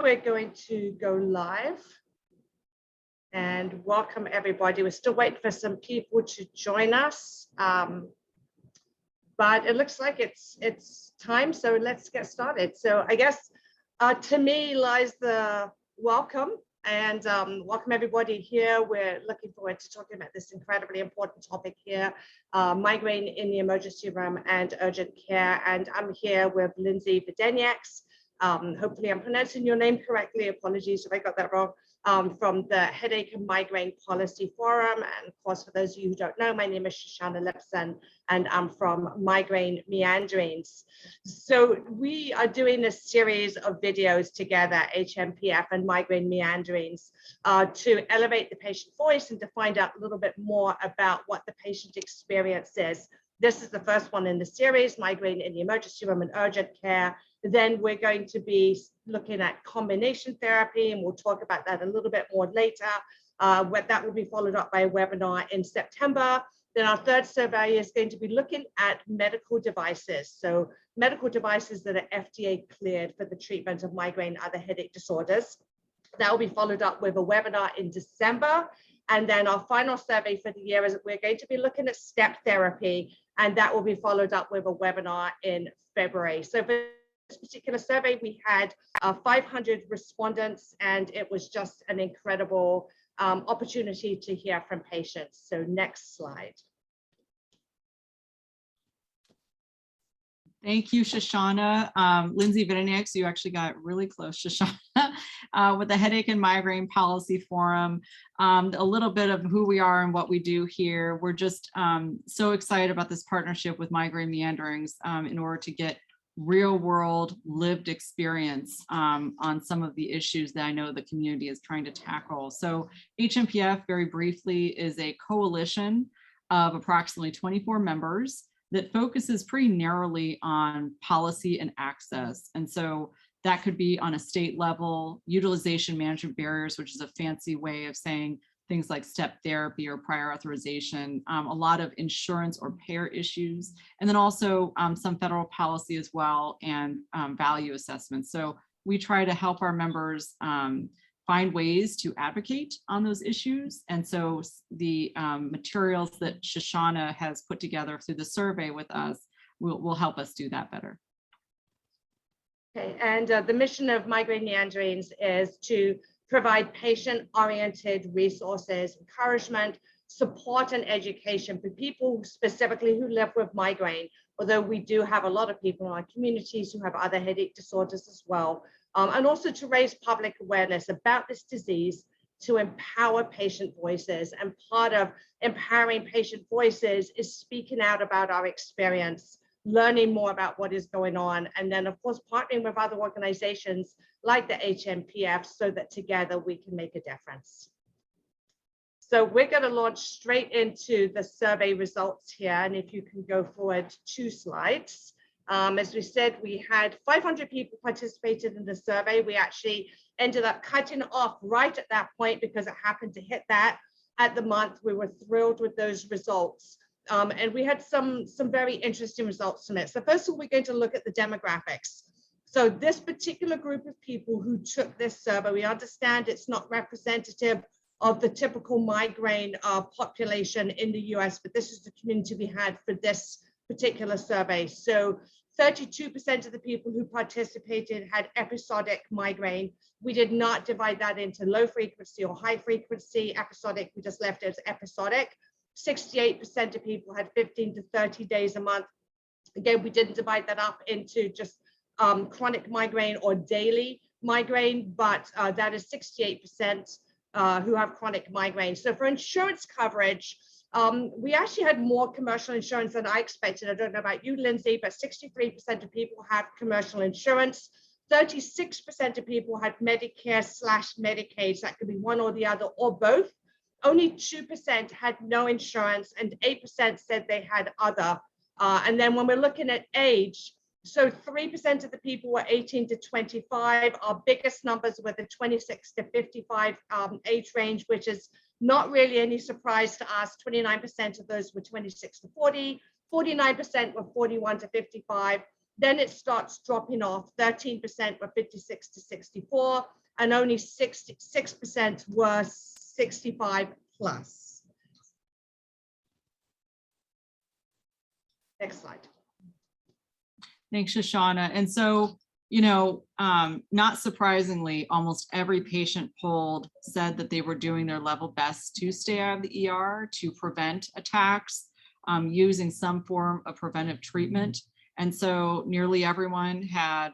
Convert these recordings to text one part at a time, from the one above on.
We're going to go live and welcome everybody. We're still waiting for some people to join us, but it looks like it's time, so let's get started. So I guess to me lies the welcome and welcome everybody here. We're looking forward to talking about this incredibly important topic here, migraine in the emergency room and urgent care. And I'm here with Lindsay Videnieks. Hopefully I'm pronouncing your name correctly. Apologies if I got that wrong. From the Headache and Migraine Policy Forum. And of course, for those of you who don't know, my name is Shoshana Lipson, and I'm from Migraine Meanderings. So we are doing a series of videos together, HMPF and Migraine Meanderings, to elevate the patient voice and to find out a little bit more about what the patient experience is. This is the first one in the series, migraine in the emergency room and urgent care. Then we're going to be looking at combination therapy, and we'll talk about that a little bit more later. That will be followed up by a webinar in September. Then our third survey is going to be looking at medical devices. So medical devices that are FDA cleared for the treatment of migraine and other headache disorders. That will be followed up with a webinar in December. And then our final survey for the year is we're going to be looking at step therapy, and that will be followed up with a webinar in February. So for this particular survey, we had 500 respondents, and it was just an incredible opportunity to hear from patients. So next slide. Thank you, Shoshana. Lindsay Videnieks, you actually got really close, Shoshana, with the Headache and Migraine Policy Forum. A little bit of who we are and what we do here. We're just so excited about this partnership with Migraine Meanderings in order to get real world lived experience on some of the issues that I know the community is trying to tackle. So HMPF, very briefly, is a coalition of approximately 24 members that focuses pretty narrowly on policy and access. And so that could be on a state level, utilization management barriers, which is a fancy way of saying things like step therapy or prior authorization, a lot of insurance or payer issues, and then also some federal policy as well, and value assessments. So we try to help our members find ways to advocate on those issues. And so the materials that Shoshana has put together through the survey with us will help us do that better. Okay, and the mission of Migraine Meanderings is to provide patient-oriented resources, encouragement, support, and education for people specifically who live with migraine, although we do have a lot of people in our communities who have other headache disorders as well, and also to raise public awareness about this disease, to empower patient voices. And part of empowering patient voices is speaking out about our experience, learning more about what is going on, and then of course partnering with other organizations like the HMPF so that together we can make a difference. So we're going to launch straight into the survey results here, and if you can go forward 2 slides. As we said, we had 500 people participated in the survey. We actually ended up cutting off right at that point because it happened to hit that at the month. We were thrilled with those results. And we had some very interesting results from it. So first of all, we're going to look at the demographics. So this particular group of people who took this survey, we understand it's not representative of the typical migraine population in the US, but this is the community we had for this particular survey. So 32% of the people who participated had episodic migraine. We did not divide that into low frequency or high frequency. Episodic, we just left it as episodic. 68% of people had 15 to 30 days a month. Again, we didn't divide that up into just chronic migraine or daily migraine, but that is 68% who have chronic migraine. So for insurance coverage, we actually had more commercial insurance than I expected. I don't know about you, Lindsay, but 63% of people have commercial insurance. 36% of people had Medicare/Medicaid. So that could be one or the other or both. Only 2% had no insurance, and 8% said they had other. And then when we're looking at age, so 3% of the people were 18 to 25. Our biggest numbers were the 26 to 55 age range, which is not really any surprise to us. 29% of those were 26 to 40, 49% were 41 to 55. Then it starts dropping off. 13% were 56 to 64, and only 66% were 65 plus. Next slide. Thanks, Shoshana. And so, you know, not surprisingly, almost every patient polled said that they were doing their level best to stay out of the ER to prevent attacks, using some form of preventive treatment. And so nearly everyone had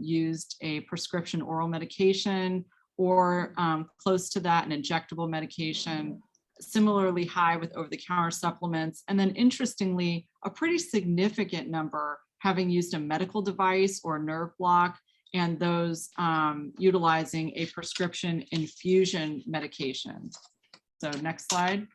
used a prescription oral medication or close to that, an injectable medication, similarly high with over-the-counter supplements. And then interestingly, a pretty significant number having used a medical device or a nerve block, and those utilizing a prescription infusion medication. So next slide.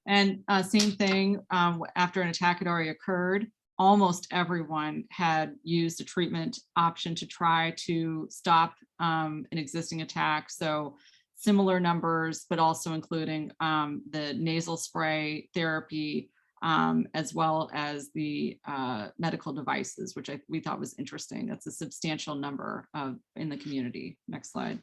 And same thing, after an attack had already occurred, almost everyone had used a treatment option to try to stop an existing attack. So similar numbers, but also including the nasal spray therapy, as well as the medical devices, which we thought was interesting. That's a substantial number in the community. Next slide.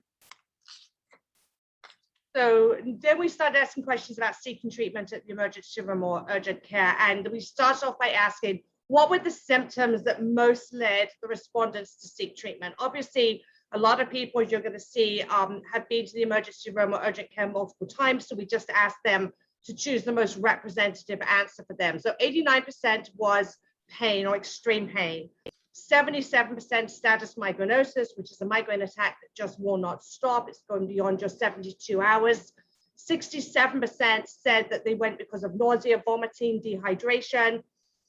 So then we started asking questions about seeking treatment at the emergency room or urgent care. And we started off by asking, what were the symptoms that most led the respondents to seek treatment? Obviously, a lot of people you're going to see have been to the emergency room or urgent care multiple times. So we just asked them to choose the most representative answer for them. So 89% was pain or extreme pain. 77% status migrainosus, which is a migraine attack that just will not stop. It's going beyond just 72 hours. 67% said that they went because of nausea, vomiting, dehydration.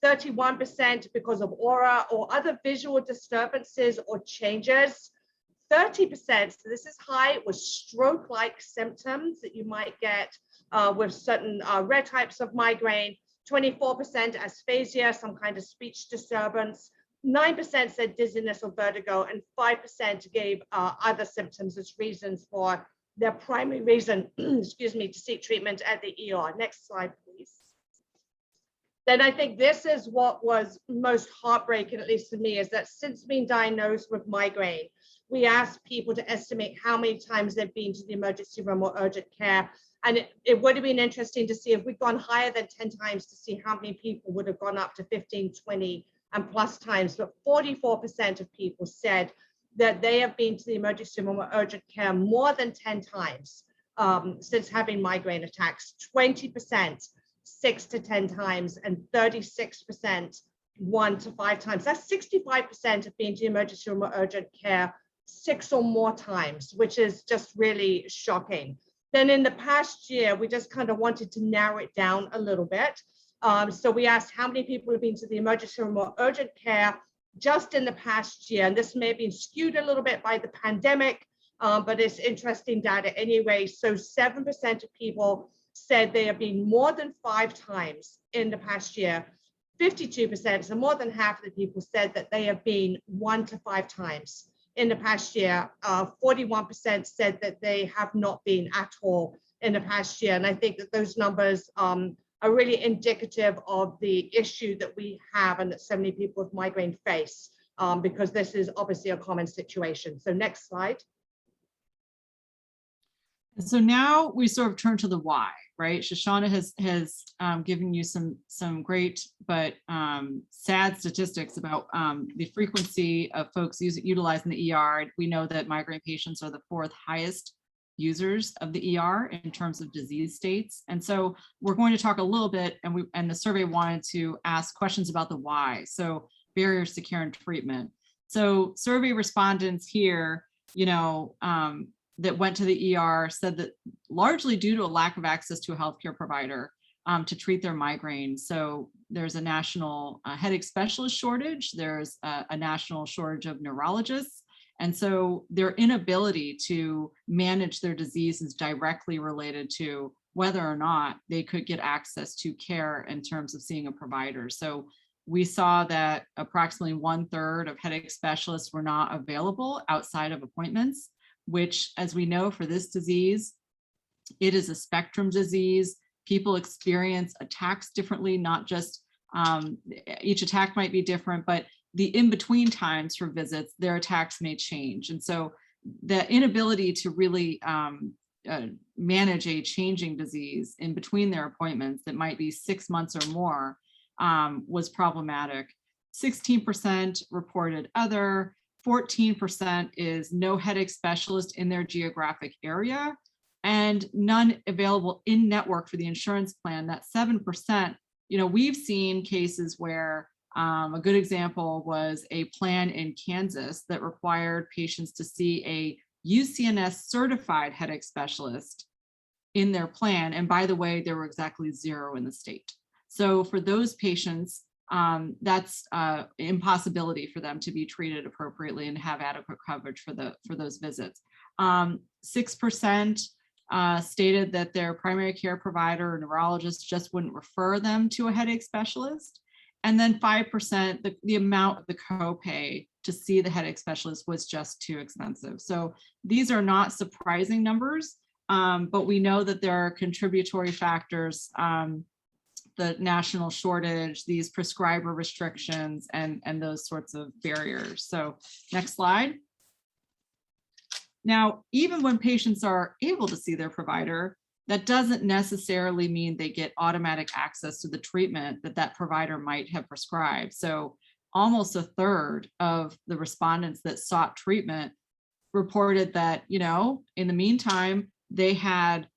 31% because of aura or other visual disturbances or changes. 30%, so this is high, was stroke-like symptoms that you might get with certain rare types of migraine. 24% asphasia, some kind of speech disturbance. 9% said dizziness or vertigo, and 5% gave other symptoms as reasons for their primary reason, excuse me, to seek treatment at the ER. Next slide, please. Then I think this is what was most heartbreaking, at least to me, is that since being diagnosed with migraine, we asked people to estimate how many times they've been to the emergency room or urgent care. And it would have been interesting to see if we'd gone higher than 10 times to see how many people would have gone up to 15, 20 and plus times. But 44% of people said that they have been to the emergency room or urgent care more than 10 times since having migraine attacks. 20%, 6 to 10 times, and 36%, 1 to 5 times. That's 65% of being to the emergency room or urgent care 6 or more times, which is just really shocking. Then in the past year, we just kind of wanted to narrow it down a little bit. So we asked how many people have been to the emergency room or urgent care just in the past year. And this may have been skewed a little bit by the pandemic, but it's interesting data anyway. So 7% of people said they have been more than 5 times in the past year. 52%, so more than half of the people said that they have been 1 to 5 times in the past year. 41% said that they have not been at all in the past year. And I think that those numbers are really indicative of the issue that we have and that so many people with migraine face, because this is obviously a common situation. So next slide. So now we sort of turn to the why, right? Shoshana has given you some great but sad statistics about the frequency of folks utilizing the ER. We know that migraine patients are the 4th highest users of the ER in terms of disease states. And so we're going to talk a little bit, and the survey wanted to ask questions about the why. So barriers to care and treatment. So survey respondents here, that went to the ER said that largely due to a lack of access to a healthcare provider to treat their migraine. So there's a national headache specialist shortage. There's a national shortage of neurologists. And so their inability to manage their disease is directly related to whether or not they could get access to care in terms of seeing a provider. So we saw that approximately 1/3 of headache specialists were not available outside of appointments, which, as we know, for this disease, it is a spectrum disease. People experience attacks differently, not just Each attack might be different, but the in-between times for visits, their attacks may change. And so the inability to really manage a changing disease in between their appointments that might be 6 months or more was problematic. 16% reported other, 14% is no headache specialist in their geographic area, and none available in network for the insurance plan. That 7%, we've seen cases where a good example was a plan in Kansas that required patients to see a UCNS certified headache specialist in their plan. And by the way, there were exactly 0 in the state. So for those patients, that's impossibility for them to be treated appropriately and have adequate coverage for those visits. 6% stated that their primary care provider or neurologist just wouldn't refer them to a headache specialist. And then 5%, the amount of the copay to see the headache specialist was just too expensive. So these are not surprising numbers, but we know that there are contributory factors, the national shortage, these prescriber restrictions, and those sorts of barriers. So next slide. Now, even when patients are able to see their provider, that doesn't necessarily mean they get automatic access to the treatment that provider might have prescribed. So almost a third of the respondents that sought treatment reported that, in the meantime, they had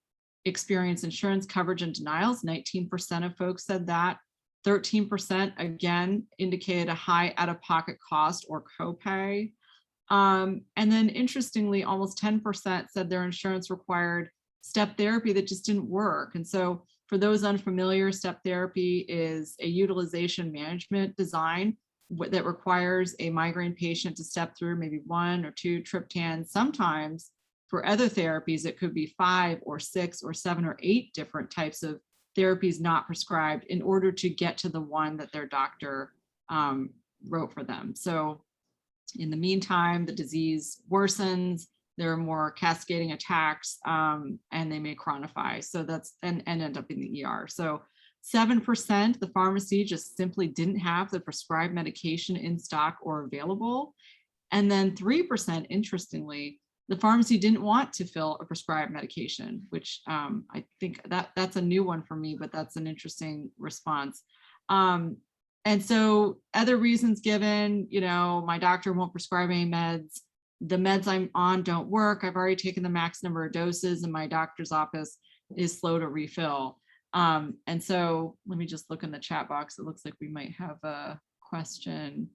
experienced insurance coverage and denials. 19% of folks said that. 13% again indicated a high out-of-pocket cost or copay. And then interestingly, almost 10% said their insurance required step therapy that just didn't work. And so for those unfamiliar, step therapy is a utilization management design that requires a migraine patient to step through maybe 1 or 2 triptans. Sometimes for other therapies, it could be 5 or 6 or 7 or 8 different types of therapies not prescribed in order to get to the one that their doctor wrote for them. So in the meantime, the disease worsens, there are more cascading attacks, and they may chronify. So that's and end up in the ER. So 7%, the pharmacy just simply didn't have the prescribed medication in stock or available. And then 3%, interestingly, the pharmacy didn't want to fill a prescribed medication, which I think that's a new one for me, but that's an interesting response. And so other reasons given, my doctor won't prescribe any meds. The meds I'm on don't work. I've already taken the max number of doses and my doctor's office is slow to refill. And so let me just look in the chat box. It looks like we might have a question.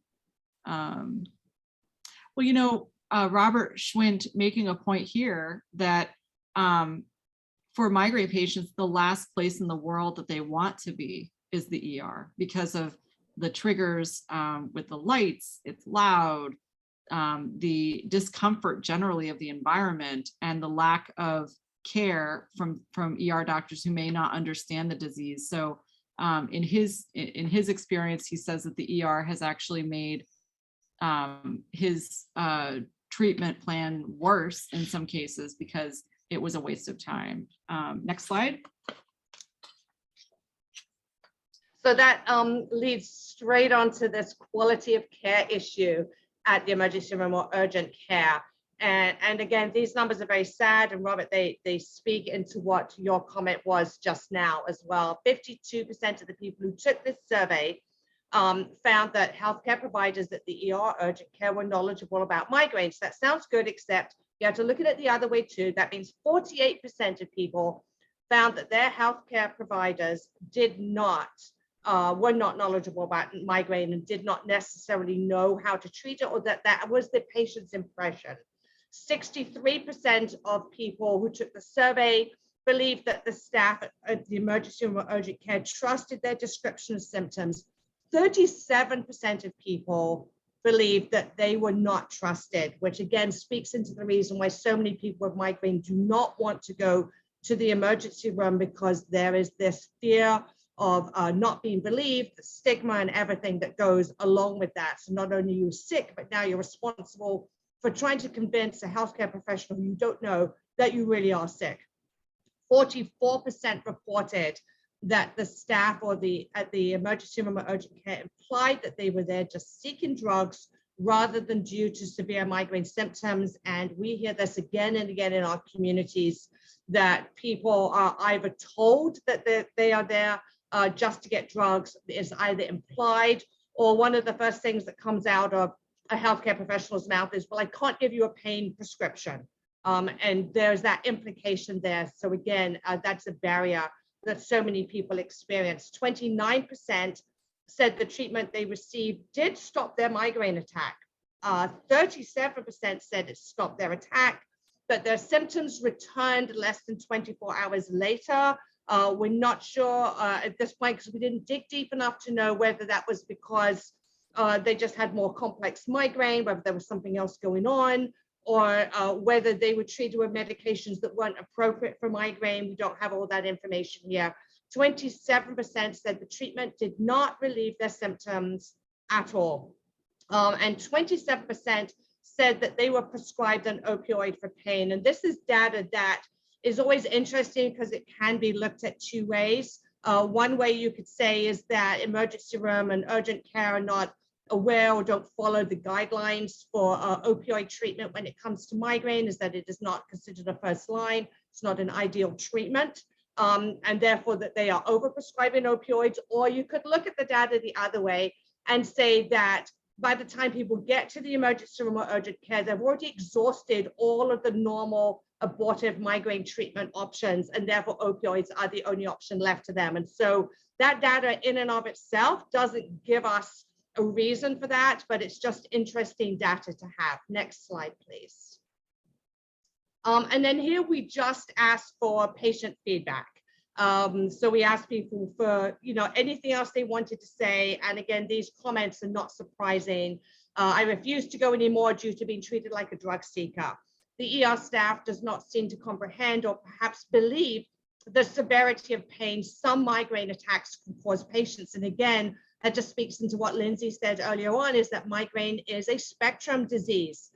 Robert Schwint making a point here that for migraine patients, the last place in the world that they want to be is the ER because of the triggers with the lights, it's loud, the discomfort generally of the environment, and the lack of care from ER doctors who may not understand the disease. So in his experience, he says that the ER has actually made his treatment plan worse in some cases because it was a waste of time. Next slide. So that leads straight onto this quality of care issue at the emergency room or urgent care. And again, these numbers are very sad. And Robert, they speak into what your comment was just now as well. 52% of the people who took this survey found that healthcare providers at the ER urgent care were knowledgeable about migraines. That sounds good, except you have to look at it the other way too. That means 48% of people found that their healthcare providers were not knowledgeable about migraine and did not necessarily know how to treat it, or that was the patient's impression. 63% of people who took the survey believed that the staff at the emergency room or urgent care trusted their description of symptoms. 37% of people believed that they were not trusted, which again speaks into the reason why so many people with migraine do not want to go to the emergency room, because there is this fear of not being believed, the stigma and everything that goes along with that. So not only are you sick, but now you're responsible for trying to convince a healthcare professional you don't know that you really are sick. 44% reported that the staff or at the emergency room or urgent care implied that they were there just seeking drugs rather than due to severe migraine symptoms. And we hear this again and again in our communities, that people are either told that they are there just to get drugs, is either implied, or one of the first things that comes out of a healthcare professional's mouth is, well, I can't give you a pain prescription. And there's that implication there. So again, that's a barrier that so many people experience. 29% said the treatment they received did stop their migraine attack. 37% said it stopped their attack, but their symptoms returned less than 24 hours later. We're not sure at this point because we didn't dig deep enough to know whether that was because they just had more complex migraine, whether there was something else going on, or whether they were treated with medications that weren't appropriate for migraine. We don't have all that information here. 27% said the treatment did not relieve their symptoms at all. And 27% said that they were prescribed an opioid for pain. And this is data that is always interesting because it can be looked at two ways. One way you could say is that emergency room and urgent care are not aware or don't follow the guidelines for opioid treatment when it comes to migraine, is that it is not considered a first line. It's not an ideal treatment, and therefore that they are overprescribing opioids. Or you could look at the data the other way and say that by the time people get to the emergency room or urgent care, they've already exhausted all of the normal abortive migraine treatment options, and therefore opioids are the only option left to them. And so that data in and of itself doesn't give us a reason for that, but it's just interesting data to have. Next slide, please. And then here we just asked for patient feedback. So we asked people for, anything else they wanted to say. And again, these comments are not surprising. I refuse to go anymore due to being treated like a drug seeker. The ER staff does not seem to comprehend or perhaps believe the severity of pain some migraine attacks can cause patients. And again, that just speaks into what Lindsay said earlier on, is that migraine is a spectrum disease.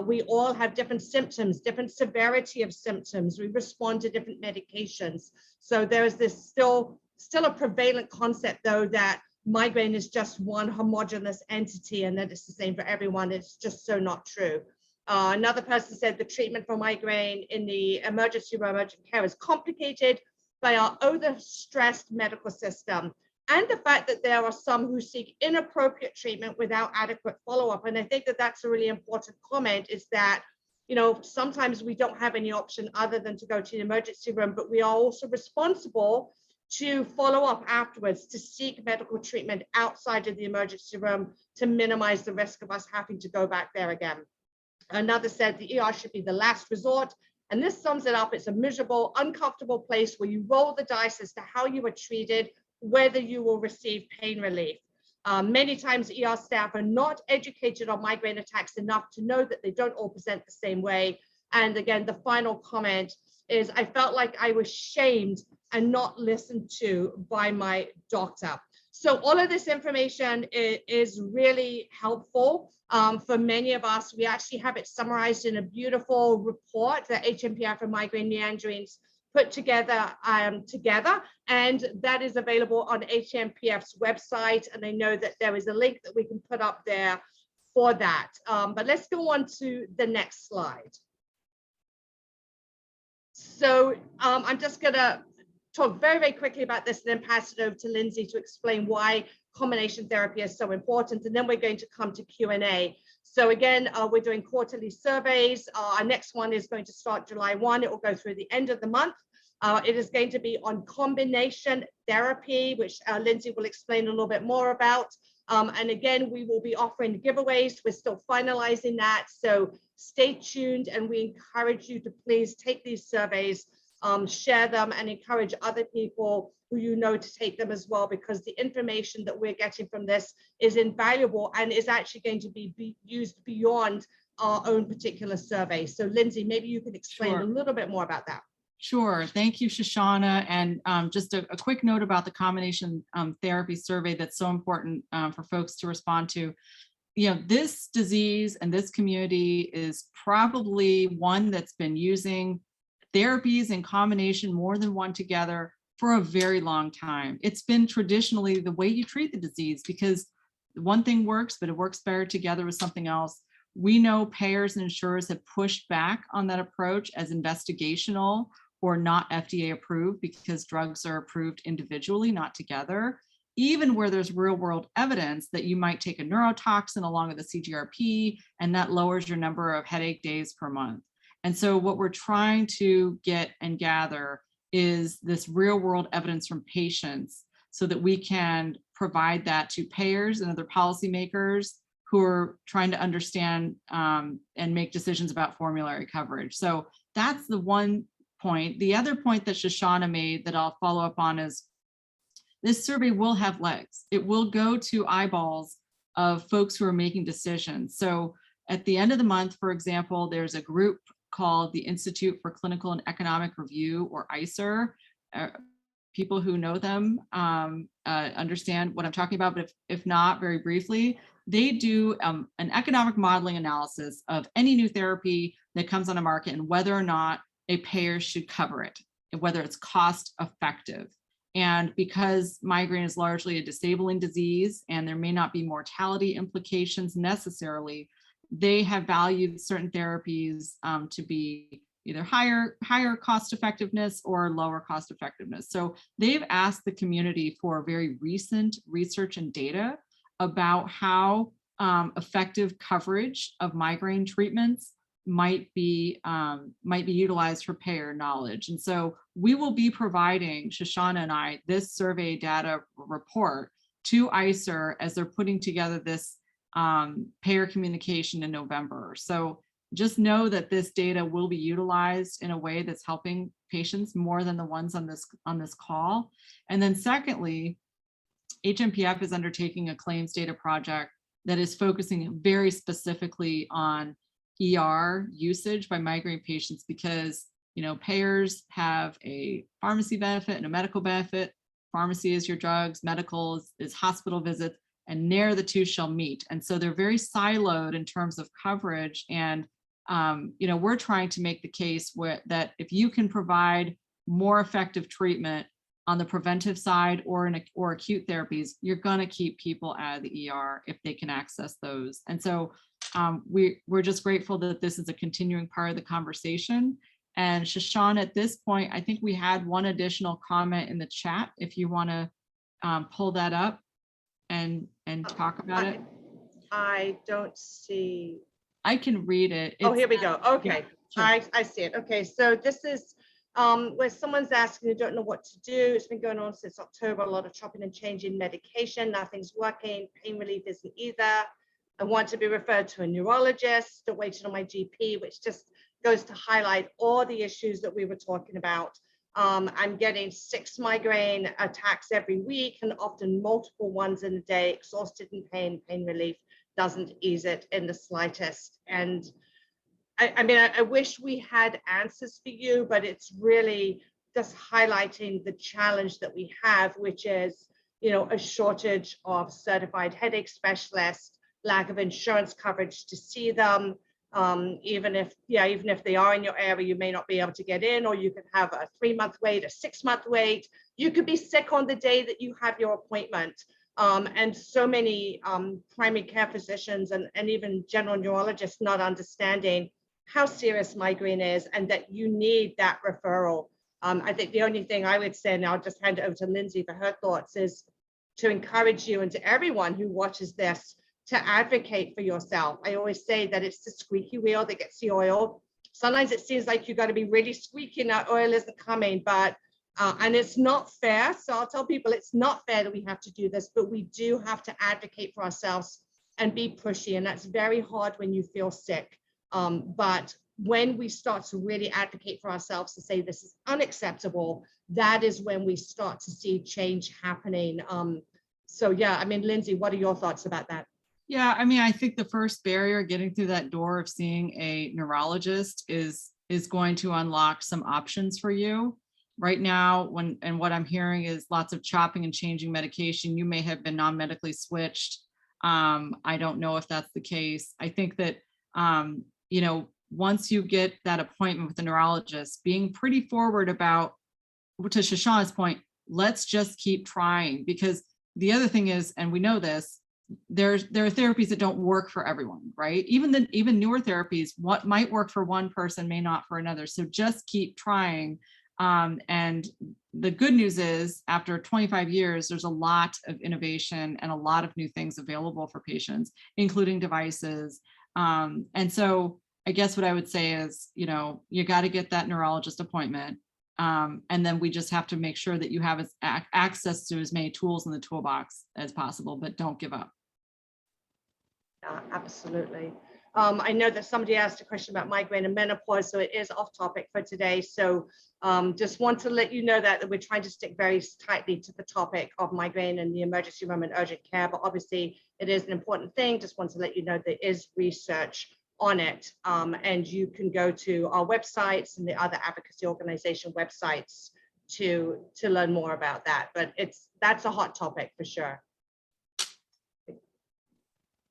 We all have different symptoms, different severity of symptoms. We respond to different medications. So there is this still a prevalent concept, though, that migraine is just one homogeneous entity and that it's the same for everyone. It's just so not true. Another person said the treatment for migraine in the emergency room, urgent care is complicated by our overstressed medical system and the fact that there are some who seek inappropriate treatment without adequate follow-up. And I think that that's a really important comment, is that, sometimes we don't have any option other than to go to the emergency room, but we are also responsible to follow up afterwards, to seek medical treatment outside of the emergency room to minimize the risk of us having to go back there again. Another said the ER should be the last resort. And this sums it up. It's a miserable, uncomfortable place where you roll the dice as to how you are treated, whether you will receive pain relief. Many times ER staff are not educated on migraine attacks enough to know that they don't all present the same way. And again, the final comment is, I felt like I was shamed and not listened to by my doctor. So all of this information is really helpful for many of us. We actually have it summarized in a beautiful report that HMPF and Migraine Meanderings put together, and that is available on HMPF's website. And I know that there is a link that we can put up there for that. But let's go on to the next slide. So I'm just gonna talk very, very quickly about this and then pass it over to Lindsay to explain why combination therapy is so important. And then we're going to come to Q&A. So again, we're doing quarterly surveys. Our next one is going to start July 1. It will go through the end of the month. It is going to be on combination therapy, which Lindsay will explain a little bit more about. And again, we will be offering giveaways. We're still finalizing that. So stay tuned, and we encourage you to please take these surveys, share them, and encourage other people who you know to take them as well, because the information that we're getting from this is invaluable and is actually going to be used beyond our own particular survey. So Lindsay, maybe you could explain a little bit more about that. Sure. Thank you, Shoshana. And just a quick note about the combination therapy survey that's so important for folks to respond to. This disease and this community is probably one that's been using therapies in combination, more than one together, for a very long time. It's been traditionally the way you treat the disease, because one thing works, but it works better together with something else. We know payers and insurers have pushed back on that approach as investigational or not FDA approved, because drugs are approved individually, not together. Even where there's real world evidence that you might take a neurotoxin along with a CGRP, and that lowers your number of headache days per month. And so what we're trying to get and gather is this real world evidence from patients, so that we can provide that to payers and other policymakers who are trying to understand and make decisions about formulary coverage. So that's the one point. The other point that Shoshana made that I'll follow up on is this survey will have legs. It will go to eyeballs of folks who are making decisions. So at the end of the month, for example, there's a group called the Institute for Clinical and Economic Review, or ICER. People who know them understand what I'm talking about, but if not, very briefly, they do an economic modeling analysis of any new therapy that comes on the market and whether or not a payer should cover it, and whether it's cost effective. And because migraine is largely a disabling disease and there may not be mortality implications necessarily, they have valued certain therapies to be either higher cost effectiveness or lower cost effectiveness. So they've asked the community for very recent research and data about how effective coverage of migraine treatments might be utilized for payer knowledge. And so we will be providing, Shoshana and I, this survey data report to ICER as they're putting together this payer communication in November. So just know that this data will be utilized in a way that's helping patients more than the ones on this call. And then secondly, HMPF is undertaking a claims data project that is focusing very specifically on ER usage by migraine patients, because payers have a pharmacy benefit and a medical benefit. Pharmacy is your drugs, medical is hospital visits, and ne'er the two shall meet. And so they're very siloed in terms of coverage. And we're trying to make the case that if you can provide more effective treatment on the preventive side or acute therapies, you're going to keep people out of the ER if they can access those. And so we're just grateful that this is a continuing part of the conversation. And Shoshana, at this point, I think we had one additional comment in the chat. If you want to pull that up and talk about it. I don't see. I can read it. Here we go. Okay, yeah, sure. I see it. Okay, so this is where someone's asking, they don't know what to do. It's been going on since October, a lot of chopping and changing medication, nothing's working, pain relief isn't either. I want to be referred to a neurologist, still waiting on my GP, which just goes to highlight all the issues that we were talking about. I'm getting 6 migraine attacks every week, and often multiple ones in a day, exhausted and pain relief doesn't ease it in the slightest. And I wish we had answers for you, but it's really just highlighting the challenge that we have, which is, a shortage of certified headache specialists, lack of insurance coverage to see them. Even if they are in your area, you may not be able to get in, or you could have a 3-month wait, a 6-month wait. You could be sick on the day that you have your appointment. And so many primary care physicians and even general neurologists not understanding how serious migraine is and that you need that referral. I think the only thing I would say, and I'll just hand it over to Lindsay for her thoughts, is to encourage you and to everyone who watches this to advocate for yourself. I always say that it's the squeaky wheel that gets the oil. Sometimes it seems like you got to be really squeaky and that oil isn't coming, but and it's not fair. So I'll tell people it's not fair that we have to do this, but we do have to advocate for ourselves and be pushy. And that's very hard when you feel sick. But when we start to really advocate for ourselves to say this is unacceptable, that is when we start to see change happening. So yeah, Lindsay, what are your thoughts about that? Yeah, I think the first barrier getting through that door of seeing a neurologist is going to unlock some options for you. Right now, what I'm hearing is lots of chopping and changing medication. You may have been non-medically switched. I don't know if that's the case. I think that, once you get that appointment with the neurologist, being pretty forward about to Shoshana's point, let's just keep trying, because the other thing is, and we know this, there are therapies that don't work for everyone, right? Even newer therapies, what might work for one person may not for another. So just keep trying. And the good news is, after 25 years, there's a lot of innovation and a lot of new things available for patients, including devices. And so I guess what I would say is, you got to get that neurologist appointment. And then we just have to make sure that you have access to as many tools in the toolbox as possible, but don't give up. Absolutely. I know that somebody asked a question about migraine and menopause, so it is off topic for today. So just want to let you know that we're trying to stick very tightly to the topic of migraine in the emergency room and urgent care, but obviously it is an important thing. Just want to let you know there is research on it, and you can go to our websites and the other advocacy organization websites to learn more about that. But that's a hot topic for sure.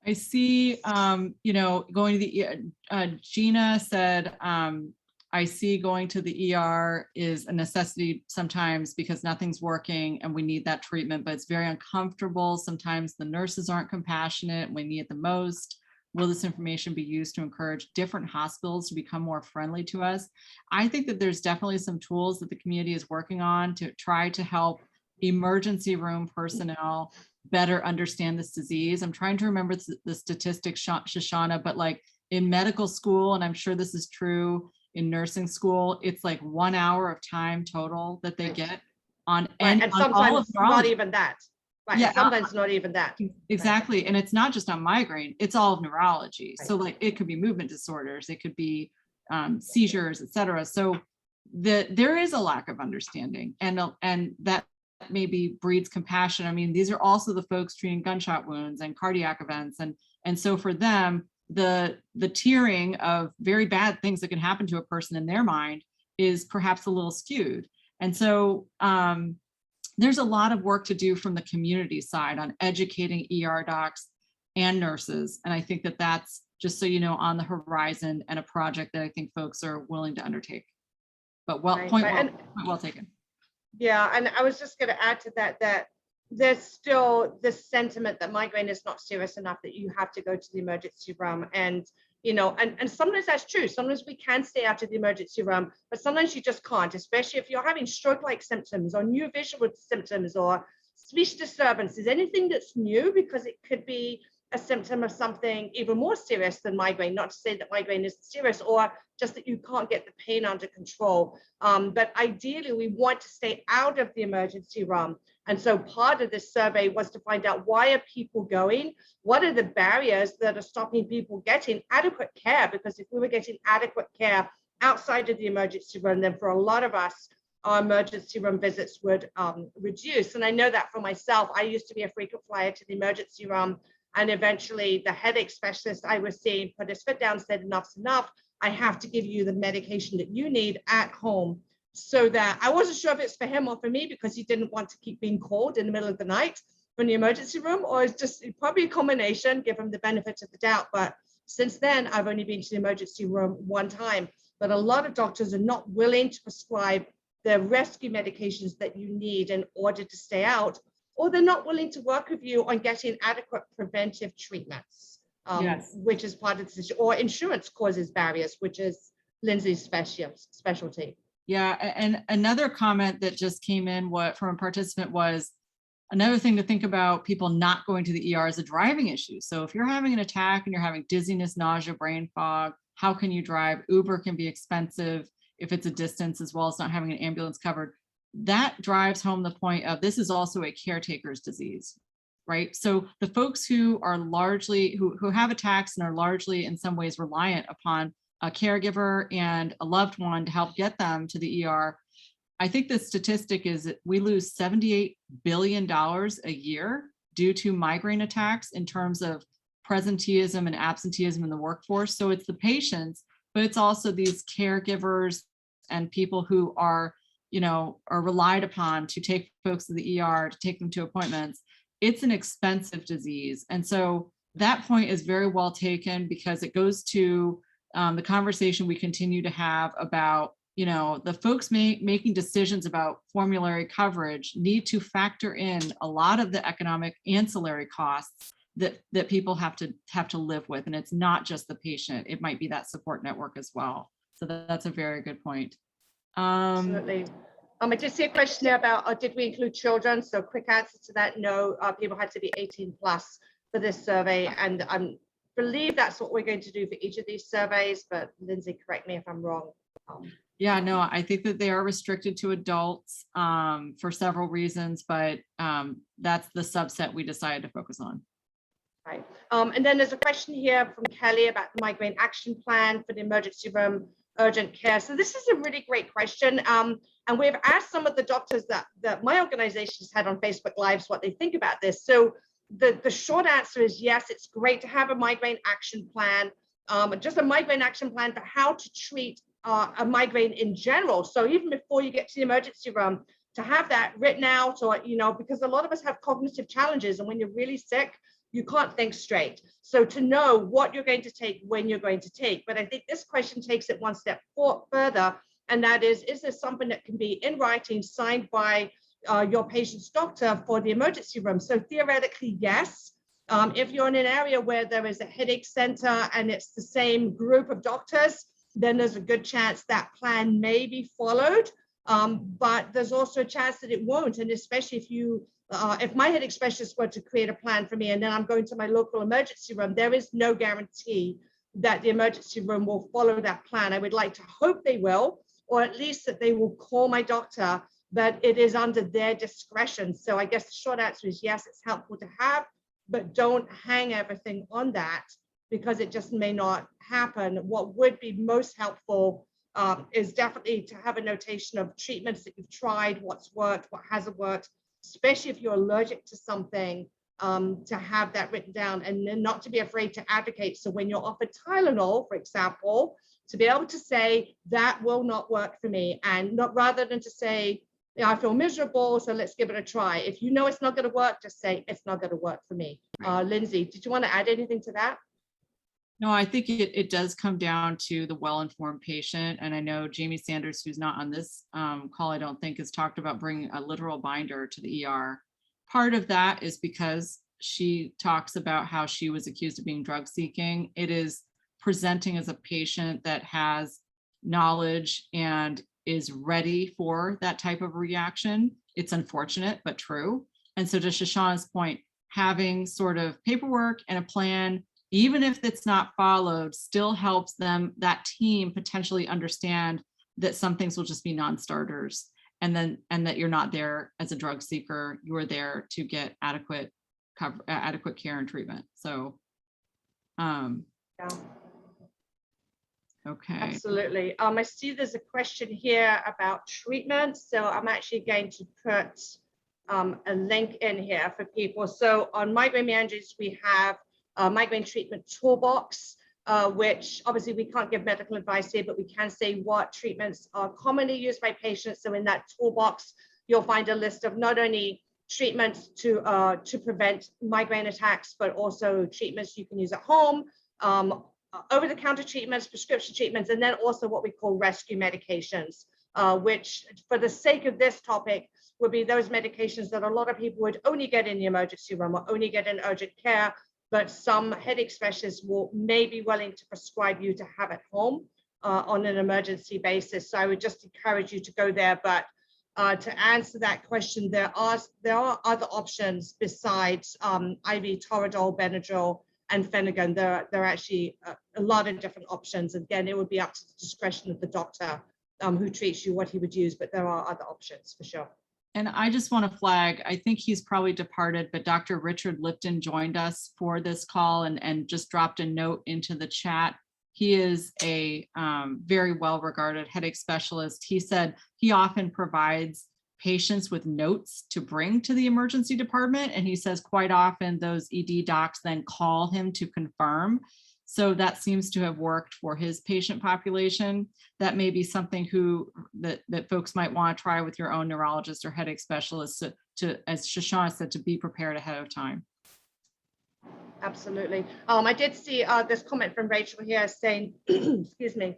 I see, going to the, Gina said, I see going to the ER is a necessity sometimes because nothing's working and we need that treatment, but it's very uncomfortable. Sometimes the nurses aren't compassionate. We need it the most. Will this information be used to encourage different hospitals to become more friendly to us? I think that there's definitely some tools that the community is working on to try to help emergency room personnel better understand this disease. I'm trying to remember the statistics, Shoshana, but like in medical school, and I'm sure this is true in nursing school, it's like 1 hour of time total that they get on, and on sometimes not even that. Right. Yeah, Sometimes not even that. Exactly. Right. And it's not just on migraine, it's all of neurology. Right. So like it could be movement disorders, it could be seizures, et cetera. So there is a lack of understanding, and that maybe breeds compassion. I mean, these are also the folks treating gunshot wounds and cardiac events. And so for them, the tiering of very bad things that can happen to a person in their mind is perhaps a little skewed. And so there's a lot of work to do from the community side on educating ER docs and nurses. And I think that that's, just so you know, on the horizon, and a project that I think folks are willing to undertake. But point well taken. Yeah, and I was just going to add to that there's still this sentiment that migraine is not serious enough that you have to go to the emergency room. And and sometimes that's true. Sometimes we can stay out of the emergency room, but sometimes you just can't, especially if you're having stroke-like symptoms or new visual symptoms or speech disturbances, anything that's new, because it could be a symptom of something even more serious than migraine. Not to say that migraine isn't serious, or just that you can't get the pain under control. But ideally, we want to stay out of the emergency room. And so part of this survey was to find out, why are people going? What are the barriers that are stopping people getting adequate care? Because if we were getting adequate care outside of the emergency room, then for a lot of us, our emergency room visits would reduce. And I know that for myself, I used to be a frequent flyer to the emergency room. And eventually the headache specialist I was seeing put his foot down and said, enough's enough. I have to give you the medication that you need at home. So that I wasn't sure if it's for him or for me, because he didn't want to keep being called in the middle of the night from the emergency room, or it's just probably a combination, give him the benefit of the doubt. But since then, I've only been to the emergency room one time. But a lot of doctors are not willing to prescribe the rescue medications that you need in order to stay out, or they're not willing to work with you on getting adequate preventive treatments, Yes. which is part of the issue, or insurance causes barriers, which is Lindsay's specialty. Yeah, and another comment that just came in from a participant was, another thing to think about people not going to the ER is a driving issue. So if you're having an attack and you're having dizziness, nausea, brain fog, how can you drive? Uber can be expensive if it's a distance, as well as not having an ambulance covered. That drives home the point of, this is also a caretaker's disease, right? So the folks who are largely, who have attacks and are largely in some ways reliant upon a caregiver and a loved one to help get them to the ER. I think the statistic is that we lose $78 billion a year due to migraine attacks in terms of presenteeism and absenteeism in the workforce. So it's the patients, but it's also these caregivers and people who are relied upon to take folks to the ER, to take them to appointments. It's an expensive disease. And so that point is very well taken, because it goes to the conversation we continue to have about the folks making decisions about formulary coverage need to factor in a lot of the economic ancillary costs that people have to live with. And it's not just the patient, it might be that support network as well. So that's a very good point. Absolutely. I did see a question there about did we include children? So quick answer to that, no, people had to be 18 plus for this survey. And I believe that's what we're going to do for each of these surveys, but Lindsay, correct me if I'm wrong. Yeah, no, I think that they are restricted to adults for several reasons, but that's the subset we decided to focus on. Right. And then there's a question here from Kelly about the migraine action plan for the emergency room urgent care. So this is a really great question. And we've asked some of the doctors that my organization has had on Facebook Lives what they think about this. So the short answer is yes, it's great to have a migraine action plan, just a migraine action plan for how to treat a migraine in general. So even before you get to the emergency room, to have that written out, or, because a lot of us have cognitive challenges, and when you're really sick, you can't think straight. So to know what you're going to take, when you're going to take. But I think this question takes it one step further, and that is there something that can be in writing, signed by your patient's doctor for the emergency room? So theoretically, yes. If you're in an area where there is a headache center and it's the same group of doctors, then there's a good chance that plan may be followed. But there's also a chance that it won't. And especially if my headache specialist were to create a plan for me and then I'm going to my local emergency room, there is no guarantee that the emergency room will follow that plan. I would like to hope they will, or at least that they will call my doctor, but it is under their discretion. So I guess the short answer is yes, it's helpful to have, but don't hang everything on that, because it just may not happen. What would be most helpful is definitely to have a notation of treatments that you've tried, what's worked, what hasn't worked, especially if you're allergic to something, to have that written down, and then not to be afraid to advocate. So when you're offered Tylenol, for example, to be able to say that will not work for me, and not rather than to say, I feel miserable, so let's give it a try. If you know it's not going to work, just say it's not going to work for me. Lindsay, did you want to add anything to that? No, I think it does come down to the well-informed patient. And I know Jamie Sanders, who's not on this call, I don't think, has talked about bringing a literal binder to the ER. Part of that is because she talks about how she was accused of being drug seeking. It is presenting as a patient that has knowledge and is ready for that type of reaction. It's unfortunate, but true. And so to Shoshana's point, having sort of paperwork and a plan, even if it's not followed, still helps them, that team, potentially understand that some things will just be non-starters, and that you're not there as a drug seeker, you're there to get adequate care and treatment. So Yeah. Okay. Absolutely. I see there's a question here about treatment. So I'm actually going to put a link in here for people. So on migraine meanderings, we have migraine treatment toolbox, which obviously we can't give medical advice here, but we can say what treatments are commonly used by patients. So in that toolbox, you'll find a list of not only treatments to prevent migraine attacks, but also treatments you can use at home, over-the-counter treatments, prescription treatments, and then also what we call rescue medications, which for the sake of this topic would be those medications that a lot of people would only get in the emergency room or only get in urgent care, but some headache specialists may be willing to prescribe you to have at home on an emergency basis. So I would just encourage you to go there. But to answer that question, there are other options besides IV Toradol, Benadryl, and Phenergan. There are actually a lot of different options. Again, it would be up to the discretion of the doctor who treats you what he would use, but there are other options for sure. And I just want to flag, I think he's probably departed, but Dr. Richard Lipton joined us for this call and just dropped a note into the chat. He is a very well-regarded headache specialist. He said he often provides patients with notes to bring to the emergency department. And he says quite often those ED docs then call him to confirm. So that seems to have worked for his patient population. That may be something that folks might want to try with your own neurologist or headache specialist to, as Shoshana said, to be prepared ahead of time. Absolutely. I did see this comment from Rachel here saying, excuse me,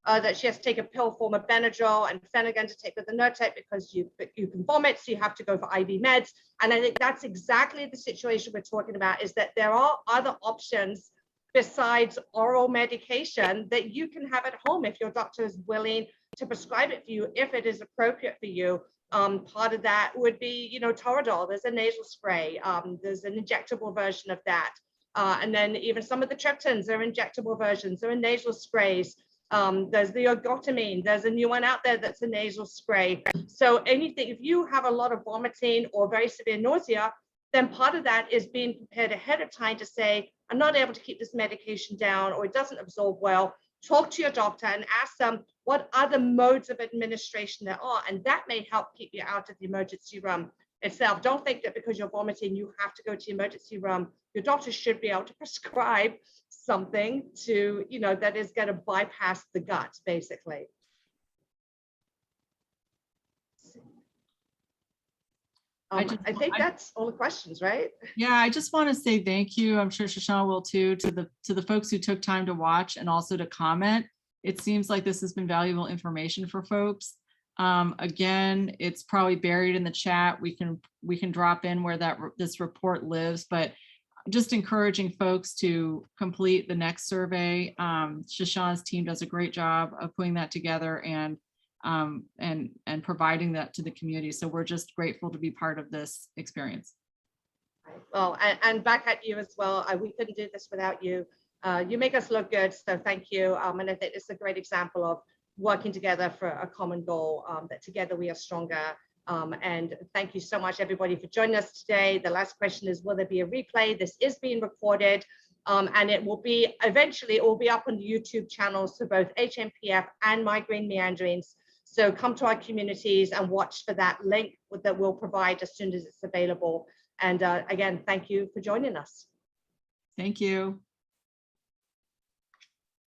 that she has to take a pill form of Benadryl and Phenergan to take with the Nurtec because you can vomit, so you have to go for IV meds. And I think that's exactly the situation we're talking about, is that there are other options besides oral medication that you can have at home if your doctor is willing to prescribe it for you, if it is appropriate for you. Part of that would be, you know, Toradol. There's a nasal spray. There's an injectable version of that. And then even some of the triptans are injectable versions. There are nasal sprays. There's the ergotamine. There's a new one out there that's a nasal spray. So anything, if you have a lot of vomiting or very severe nausea, then part of that is being prepared ahead of time to say, I'm not able to keep this medication down, or it doesn't absorb well. Talk to your doctor and ask them what other modes of administration there are, and that may help keep you out of the emergency room itself. Don't think that because you're vomiting, you have to go to the emergency room. Your doctor should be able to prescribe something to, you know, that is going to bypass the gut, basically. I think that's all the questions, right? Yeah, I just want to say thank you. I'm sure Shoshana will too, to the folks who took time to watch and also to comment. It seems like this has been valuable information for folks. Again, it's probably buried in the chat. We can drop in where this report lives, but just encouraging folks to complete the next survey. Shoshana's team does a great job of putting that together and providing that to the community. So we're just grateful to be part of this experience. Well, and back at you as well. We couldn't do this without you. You make us look good, so thank you. And I think it's a great example of working together for a common goal, that together we are stronger. And thank you so much, everybody, for joining us today. The last question is, will there be a replay? This is being recorded, and it will be, eventually, it will be up on the YouTube channels for both HMPF and Migraine Meanderings. So come to our communities and watch for that link that we'll provide as soon as it's available. And again, thank you for joining us. Thank you.